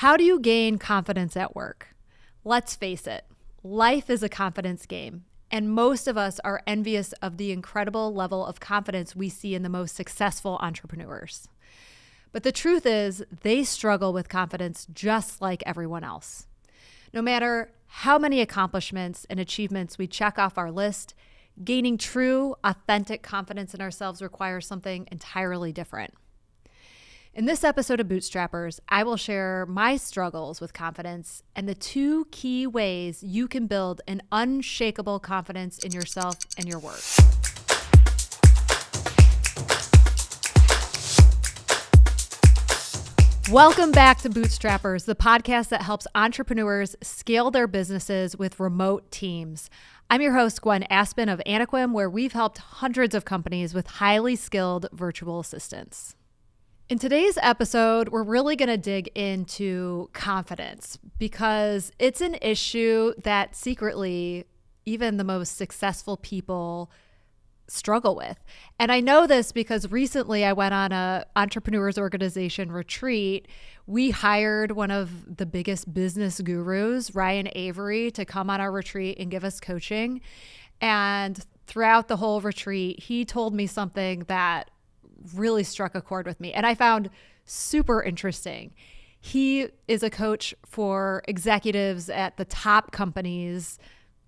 How do you gain confidence at work? Let's face it, life is a confidence game, and most of us are envious of the incredible level of confidence we see in the most successful entrepreneurs. But the truth is, they struggle with confidence just like everyone else. No matter how many accomplishments and achievements we check off our list, gaining true, authentic confidence in ourselves requires something entirely different. In this episode of Bootstrappers, I will share my struggles with confidence and the 2 key ways you can build an unshakable confidence in yourself and your work. Welcome back to Bootstrappers, the podcast that helps entrepreneurs scale their businesses with remote teams. I'm your host, Gwenn of Anaquim, where we've helped hundreds of companies with highly skilled virtual assistants. In today's episode, we're really going to dig into confidence because it's an issue that secretly even the most successful people struggle with. And I know this because recently I went on a entrepreneurs organization retreat. We hired one of the biggest business gurus, Ryan Avery, to come on our retreat and give us coaching. And throughout the whole retreat, he told me something that really struck a chord with me and I found super interesting. He is a coach for executives at the top companies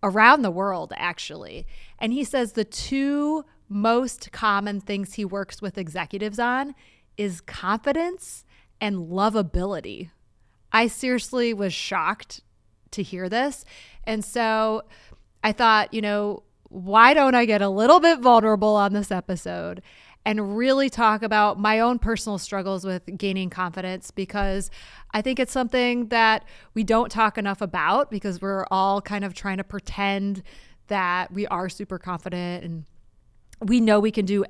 around the world, actually. And he says the 2 most common things he works with executives on is confidence and lovability. I seriously was shocked to hear this. And so I thought, why don't I get a little bit vulnerable on this episode and really talk about my own personal struggles with gaining confidence, because I think it's something that we don't talk enough about because we're all kind of trying to pretend that we are super confident and we know we can do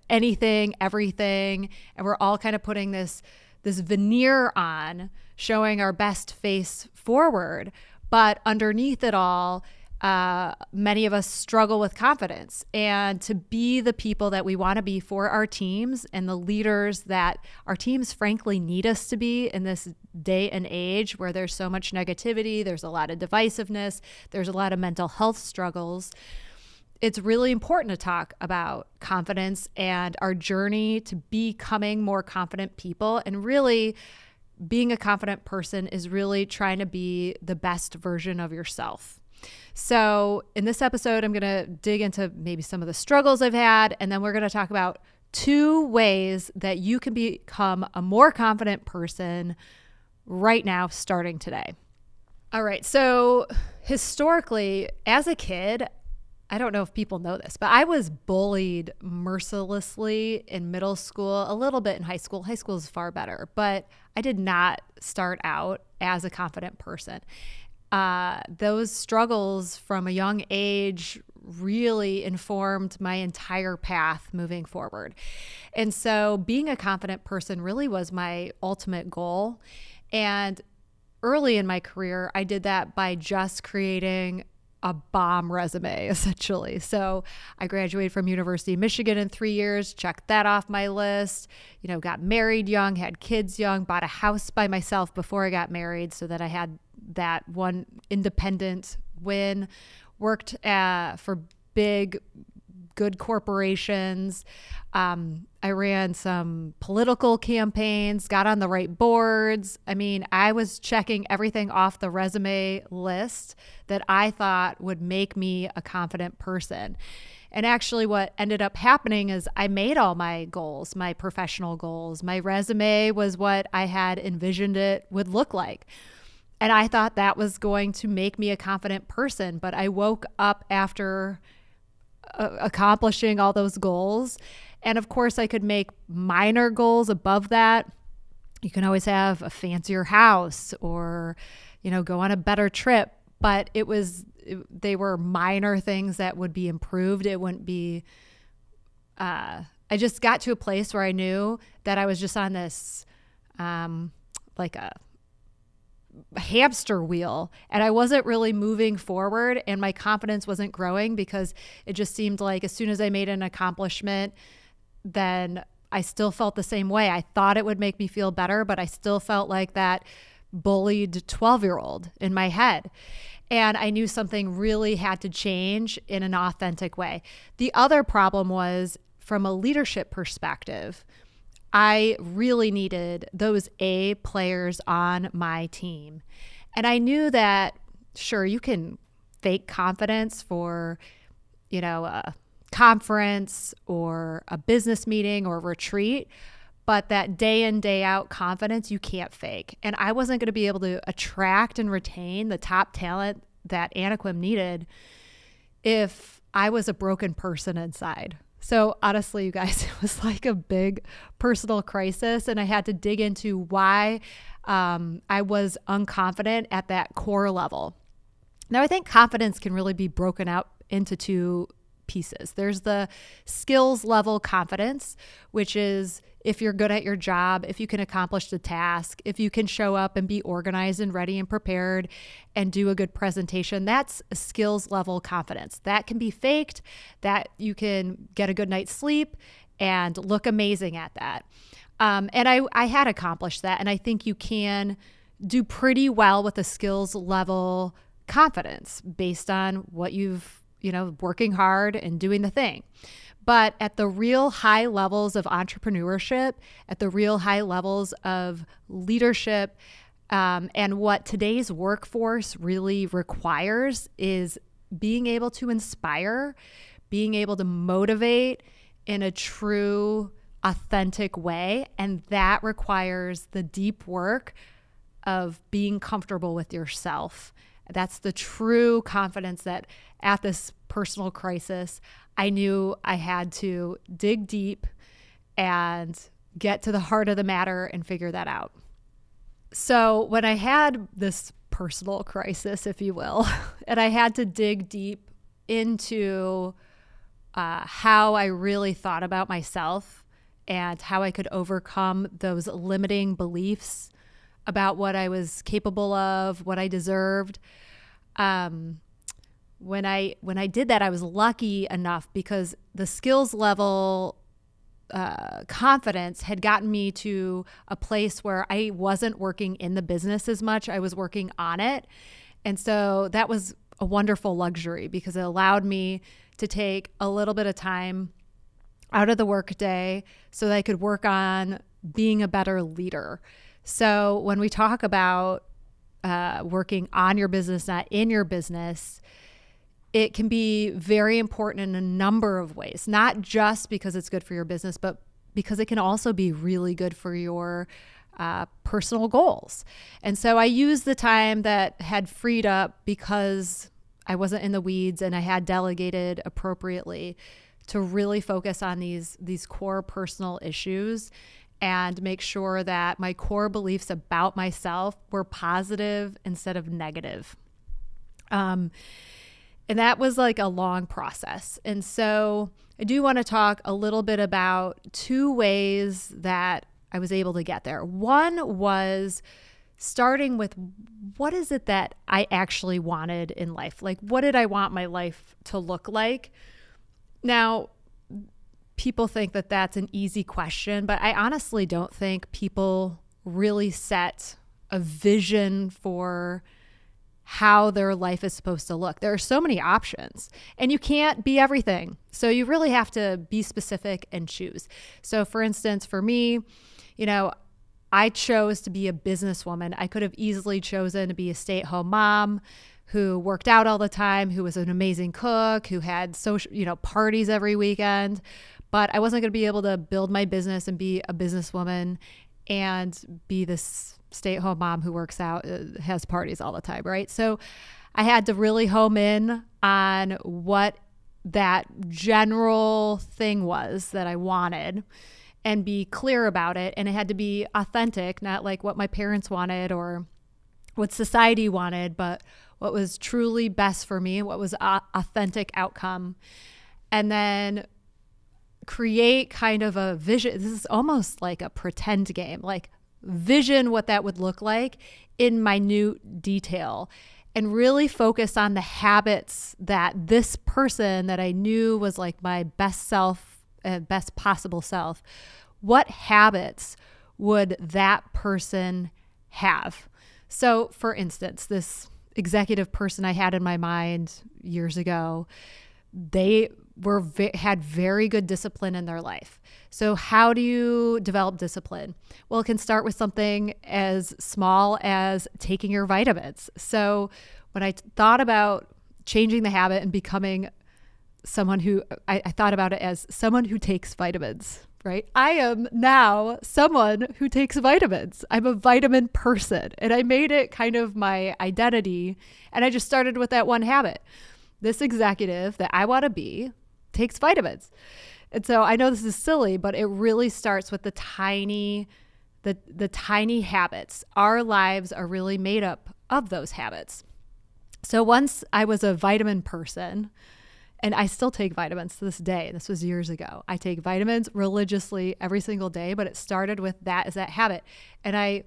anything, everything. And we're all kind of putting this veneer on, showing our best face forward. But underneath it all, many of us struggle with confidence, and to be the people that we want to be for our teams and the leaders that our teams frankly need us to be in this day and age where there's so much negativity, there's a lot of divisiveness, there's a lot of mental health struggles. It's really important to talk about confidence and our journey to becoming more confident people. And really, being a confident person is really trying to be the best version of yourself. So in this episode, I'm going to dig into maybe some of the struggles I've had, and then we're going to talk about 2 ways that you can become a more confident person right now, starting today. All right. So historically, as a kid, I don't know if people know this, but I was bullied mercilessly in middle school, a little bit in high school. High school is far better, but I did not start out as a confident person. Those struggles from a young age really informed my entire path moving forward. And so being a confident person really was my ultimate goal. And early in my career, I did that by just creating a bomb resume, essentially. So I graduated from University of Michigan in 3 years, checked that off my list, got married young, had kids young, bought a house by myself before I got married so that I had that one independent win, worked for big, good corporations. I ran some political campaigns, got on the right boards. I was checking everything off the resume list that I thought would make me a confident person. And actually what ended up happening is I made all my goals, my professional goals. My resume was what I had envisioned it would look like. And I thought that was going to make me a confident person. But I woke up after accomplishing all those goals. And of course, I could make minor goals above that. You can always have a fancier house or, go on a better trip. But they were minor things that would be improved. It wouldn't be, I just got to a place where I knew that I was just on this, like a hamster wheel, and I wasn't really moving forward, and my confidence wasn't growing because it just seemed like as soon as I made an accomplishment, then I still felt the same way. I thought it would make me feel better, but I still felt like that bullied 12-year-old in my head. And I knew something really had to change in an authentic way. The other problem was, from a leadership perspective, I really needed those A players on my team. And I knew that, sure, you can fake confidence for, a conference or a business meeting or retreat, but that day in, day out confidence, you can't fake. And I wasn't going to be able to attract and retain the top talent that Anaquim needed if I was a broken person inside. So honestly, you guys, it was like a big personal crisis, and I had to dig into why I was unconfident at that core level. Now, I think confidence can really be broken out into two pieces. There's the skills level confidence, which is if you're good at your job, if you can accomplish the task, if you can show up and be organized and ready and prepared and do a good presentation, that's a skills level confidence. That can be faked, that you can get a good night's sleep and look amazing at that. And I had accomplished that. And I think you can do pretty well with a skills level confidence based on what you've working hard and doing the thing. But at the real high levels of entrepreneurship, at the real high levels of leadership, and what today's workforce really requires is being able to inspire, being able to motivate in a true, authentic way. And that requires the deep work of being comfortable with yourself. That's the true confidence that at this personal crisis, I knew I had to dig deep and get to the heart of the matter and figure that out. So when I had this personal crisis, if you will, and I had to dig deep into how I really thought about myself and how I could overcome those limiting beliefs about what I was capable of, what I deserved. When I did that, I was lucky enough because the skills level confidence had gotten me to a place where I wasn't working in the business as much. I was working on it. And so that was a wonderful luxury because it allowed me to take a little bit of time out of the workday so that I could work on being a better leader. So when we talk about working on your business, not in your business, it can be very important in a number of ways, not just because it's good for your business, but because it can also be really good for your personal goals. And so I used the time that had freed up because I wasn't in the weeds and I had delegated appropriately to really focus on these core personal issues and make sure that my core beliefs about myself were positive instead of negative. And that was like a long process. And so I do want to talk a little bit about two ways that I was able to get there. One was starting with what is it that I actually wanted in life? Like, what did I want my life to look like? Now, people think that that's an easy question, but I honestly don't think people really set a vision for how their life is supposed to look. There are so many options and you can't be everything. So you really have to be specific and choose. So for instance, for me, I chose to be a businesswoman. I could have easily chosen to be a stay-at-home mom who worked out all the time, who was an amazing cook, who had social, parties every weekend. But I wasn't going to be able to build my business and be a businesswoman and be this stay-at-home mom who works out, has parties all the time, right? So I had to really home in on what that general thing was that I wanted and be clear about it. And it had to be authentic, not like what my parents wanted or what society wanted, but what was truly best for me, what was authentic outcome. And then create kind of a vision. This is almost like a pretend game, like vision what that would look like in minute detail and really focus on the habits that this person that I knew was like my best self, best possible self, what habits would that person have? So for instance, this executive person I had in my mind years ago, they had very good discipline in their life. So how do you develop discipline? Well, it can start with something as small as taking your vitamins. So when I thought about changing the habit and becoming someone who, I thought about it as someone who takes vitamins, right? I am now someone who takes vitamins. I'm a vitamin person, and I made it kind of my identity. And I just started with that one habit. This executive that I want to be takes vitamins. And so I know this is silly, but it really starts with the tiny habits. Our lives are really made up of those habits. So once I was a vitamin person, and I still take vitamins to this day. This was years ago. I take vitamins religiously every single day, but it started with that as that habit. And I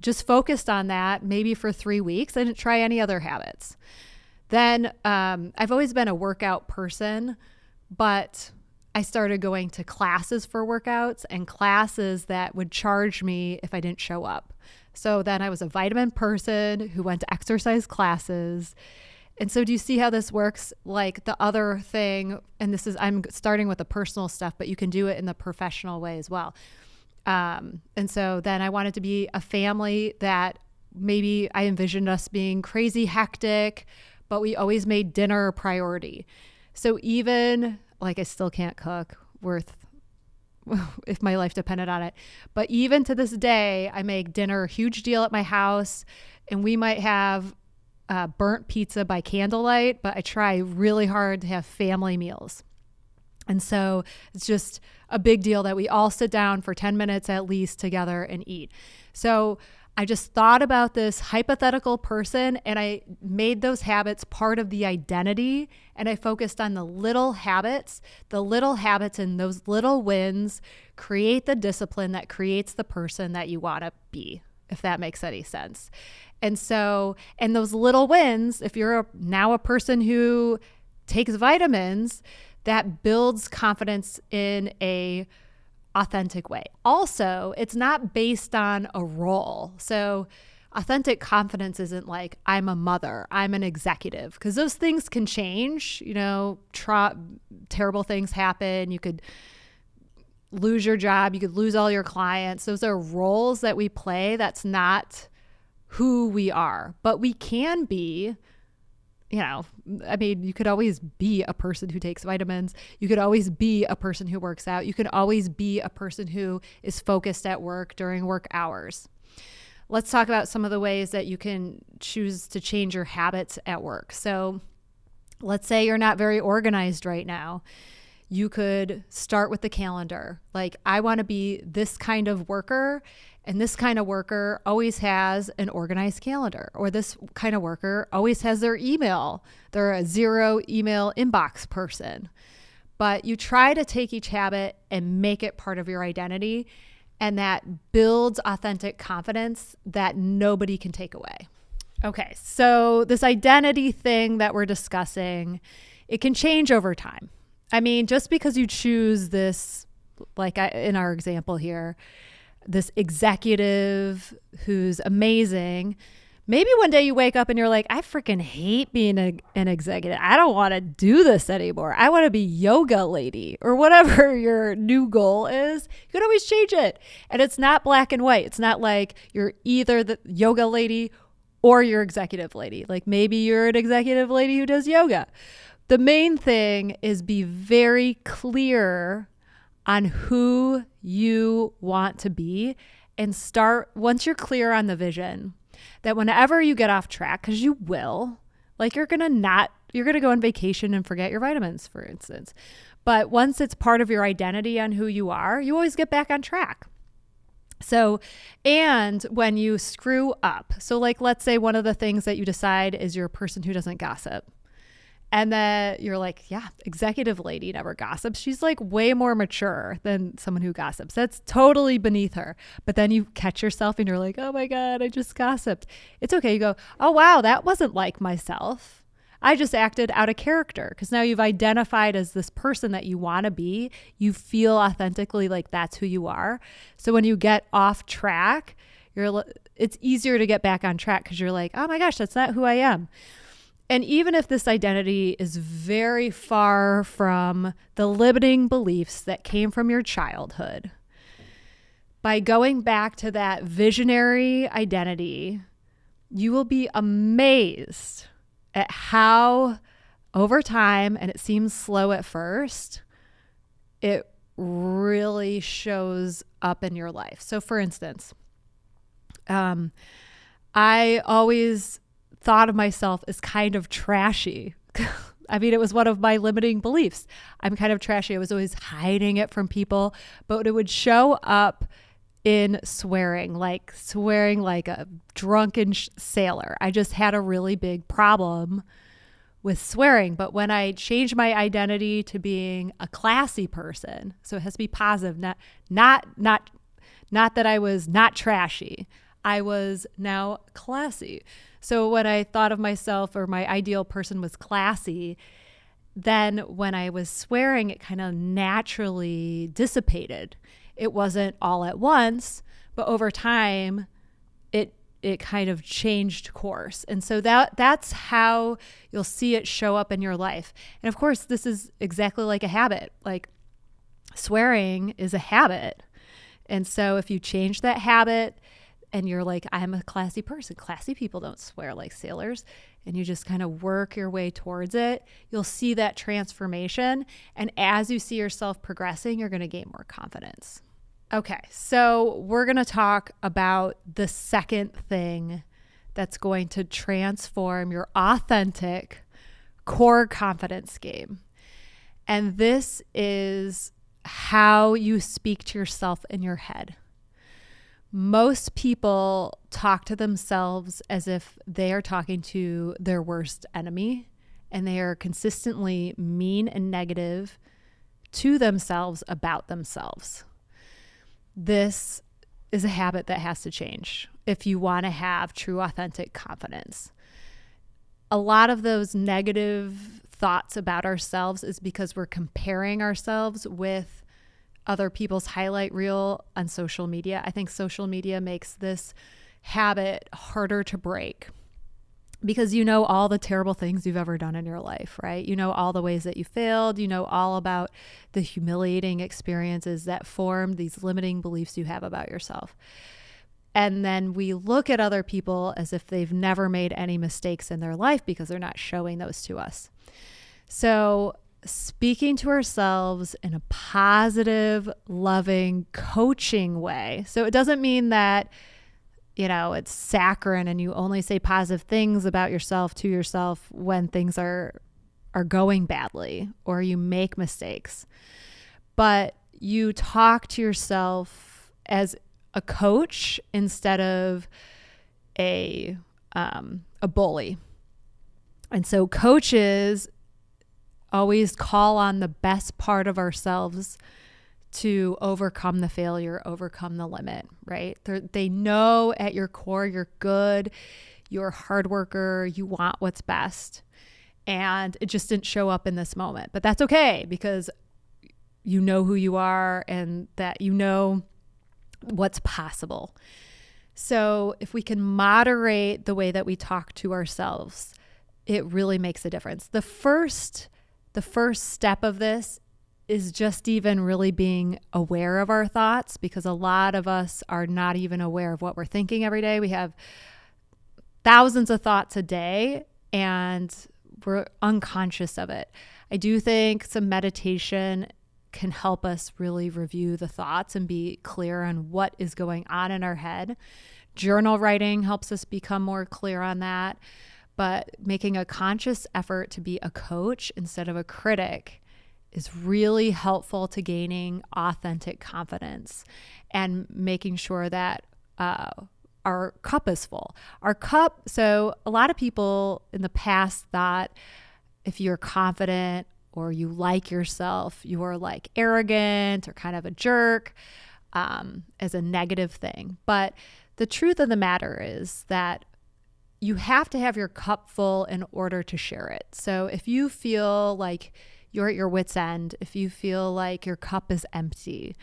just focused on that maybe for 3 weeks. I didn't try any other habits. Then I've always been a workout person, but I started going to classes for workouts and classes that would charge me if I didn't show up. So then I was a vitamin person who went to exercise classes. And so do you see how this works? Like the other thing, and I'm starting with the personal stuff, but you can do it in the professional way as well. And so then I wanted to be a family that maybe I envisioned us being crazy hectic, but we always made dinner a priority. So even like I still can't cook if my life depended on it. But even to this day, I make dinner a huge deal at my house, and we might have burnt pizza by candlelight, but I try really hard to have family meals. And so it's just a big deal that we all sit down for 10 minutes at least together and eat. So I just thought about this hypothetical person, and I made those habits part of the identity, and I focused on the little habits and those little wins create the discipline that creates the person that you want to be, if that makes any sense. And so, and those little wins, if you're now a person who takes vitamins, that builds confidence in a authentic way. Also, it's not based on a role. So authentic confidence isn't like, I'm a mother, I'm an executive, because those things can change. Terrible things happen. You could lose your job. You could lose all your clients. Those are roles that we play. That's not who we are, but we can be, you could always be a person who takes vitamins. You could always be a person who works out. You could always be a person who is focused at work during work hours. Let's talk about some of the ways that you can choose to change your habits at work. So let's say you're not very organized right now. You could start with the calendar. Like, I want to be this kind of worker, and this kind of worker always has an organized calendar, or this kind of worker always has their email. They're a zero email inbox person. But you try to take each habit and make it part of your identity, and that builds authentic confidence that nobody can take away. Okay, so this identity thing that we're discussing, it can change over time. I mean, just because you choose this, in our example here, this executive who's amazing, maybe one day you wake up and you're like, I freaking hate being an executive. I don't want to do this anymore. I want to be yoga lady, or whatever your new goal is. You can always change it. And it's not black and white. It's not like you're either the yoga lady or you're executive lady. Like, maybe you're an executive lady who does yoga. The main thing is be very clear on who you want to be, and once you're clear on the vision, that whenever you get off track, because you will, like you're going to go on vacation and forget your vitamins, for instance. But once it's part of your identity on who you are, you always get back on track. So, and when you screw up, so like, let's say one of the things that you decide is you're a person who doesn't gossip. And then you're like, yeah, executive lady never gossips. She's like way more mature than someone who gossips. That's totally beneath her. But then you catch yourself and you're like, oh my God, I just gossiped. It's okay. You go, oh wow, that wasn't like myself. I just acted out of character, because now you've identified as this person that you want to be. You feel authentically like that's who you are. So when you get off track, it's easier to get back on track because you're like, oh my gosh, that's not who I am. And even if this identity is very far from the limiting beliefs that came from your childhood, by going back to that visionary identity, you will be amazed at how over time, and it seems slow at first, it really shows up in your life. So for instance, I always thought of myself as kind of trashy. I mean, it was one of my limiting beliefs. I'm kind of trashy. I was always hiding it from people, but it would show up in swearing like a drunken sailor. I just had a really big problem with swearing. But when I changed my identity to being a classy person, so it has to be positive, not that I was not trashy. I was now classy. So when I thought of myself, or my ideal person was classy, then when I was swearing, it kind of naturally dissipated. It wasn't all at once, but over time, it kind of changed course. And so that's how you'll see it show up in your life. And of course, this is exactly like a habit. Like swearing is a habit. And so if you change that habit and you're like, I'm a classy person, classy people don't swear like sailors, and you just kind of work your way towards it, you'll see that transformation. And as you see yourself progressing, you're going to gain more confidence. Okay, so we're going to talk about the second thing that's going to transform your authentic core confidence game. And this is how you speak to yourself in your head. Most people talk to themselves as if they are talking to their worst enemy, and they are consistently mean and negative to themselves about themselves. This is a habit that has to change if you want to have true, authentic confidence. A lot of those negative thoughts about ourselves is because we're comparing ourselves with other people's highlight reel on social media. I think social media makes this habit harder to break because you know all the terrible things you've ever done in your life, right? You know all the ways that you failed. You know all about the humiliating experiences that formed these limiting beliefs you have about yourself. And then we look at other people as if they've never made any mistakes in their life because they're not showing those to us. So speaking to ourselves in a positive, loving, coaching way. So it doesn't mean that, it's saccharine and you only say positive things about yourself to yourself when things are going badly or you make mistakes. But you talk to yourself as a coach instead of a bully. And so coaches always call on the best part of ourselves to overcome the failure, overcome the limit, right? They know at your core you're good, you're a hard worker, you want what's best. And it just didn't show up in this moment. But that's okay because you know who you are and that you know what's possible. So if we can moderate the way that we talk to ourselves, it really makes a difference. The first step of this is just even really being aware of our thoughts, because a lot of us are not even aware of what we're thinking every day. We have thousands of thoughts a day and we're unconscious of it. I do think some meditation can help us really review the thoughts and be clear on what is going on in our head. Journal writing helps us become more clear on that. But making a conscious effort to be a coach instead of a critic is really helpful to gaining authentic confidence and making sure that our cup is full. So a lot of people in the past thought if you're confident or you like yourself, you are like arrogant or kind of a jerk as a negative thing. But the truth of the matter is that you have to have your cup full in order to share it. So if you feel like you're at your wit's end, if you feel like your cup is empty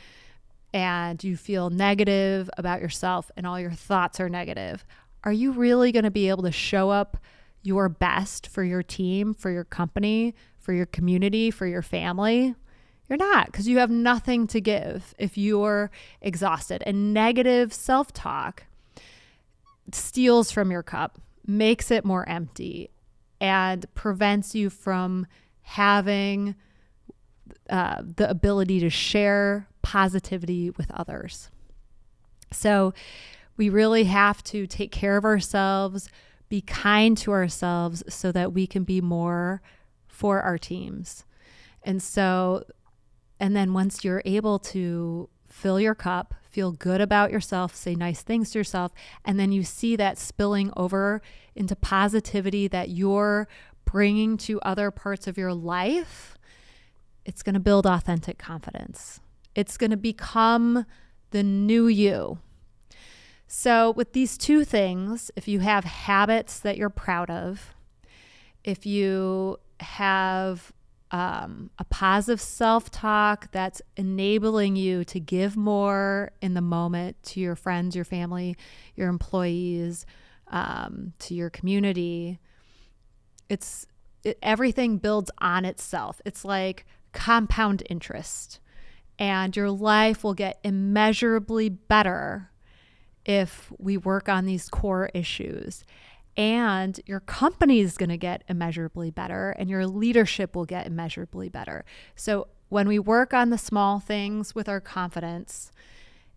and you feel negative about yourself and all your thoughts are negative, are you really going to be able to show up your best for your team, for your company, for your community, for your family? You're not, because you have nothing to give if you're exhausted. And negative self-talk steals from your cup, makes it more empty, and prevents you from having the ability to share positivity with others. So we really have to take care of ourselves, be kind to ourselves so that we can be more for our teams. And then once you're able to fill your cup, feel good about yourself, say nice things to yourself, and then you see that spilling over into positivity that you're bringing to other parts of your life, it's going to build authentic confidence. It's going to become the new you. So with these two things, if you have habits that you're proud of, if you have a positive self-talk that's enabling you to give more in the moment to your friends, your family, your employees, to your community, everything builds on itself. It's like compound interest, and your life will get immeasurably better if we work on these core issues. And your company is going to get immeasurably better, and your leadership will get immeasurably better. So when we work on the small things with our confidence,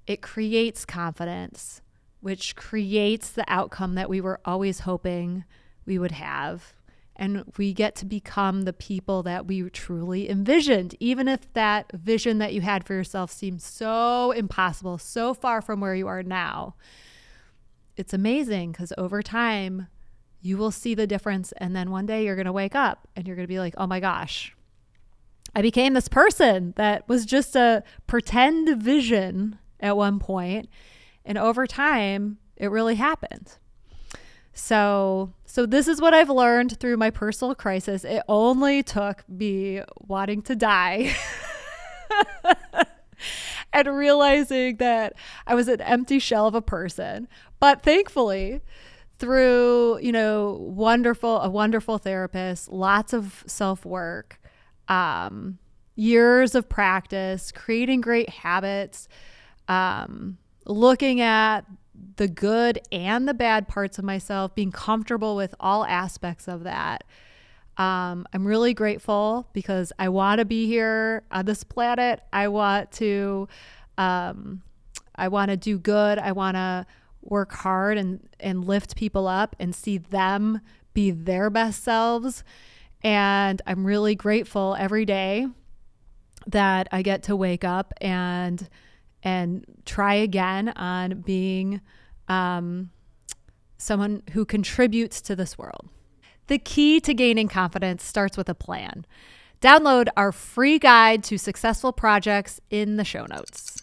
it creates confidence, which creates the outcome that we were always hoping we would have. And we get to become the people that we truly envisioned, even if that vision that you had for yourself seems so impossible, so far from where you are now. It's amazing, because over time you will see the difference. And then one day you're going to wake up and you're going to be like, oh my gosh, I became this person that was just a pretend vision at one point. And over time it really happened. So this is what I've learned through my personal crisis. It only took me wanting to die and realizing that I was an empty shell of a person. But thankfully, through, a wonderful therapist, lots of self-work, years of practice, creating great habits, looking at the good and the bad parts of myself, being comfortable with all aspects of that. I'm really grateful, because I want to be here on this planet. I want to do good. I want to work hard and lift people up and see them be their best selves. And I'm really grateful every day that I get to wake up and try again on being someone who contributes to this world. The key to gaining confidence starts with a plan. Download our free guide to successful projects in the show notes.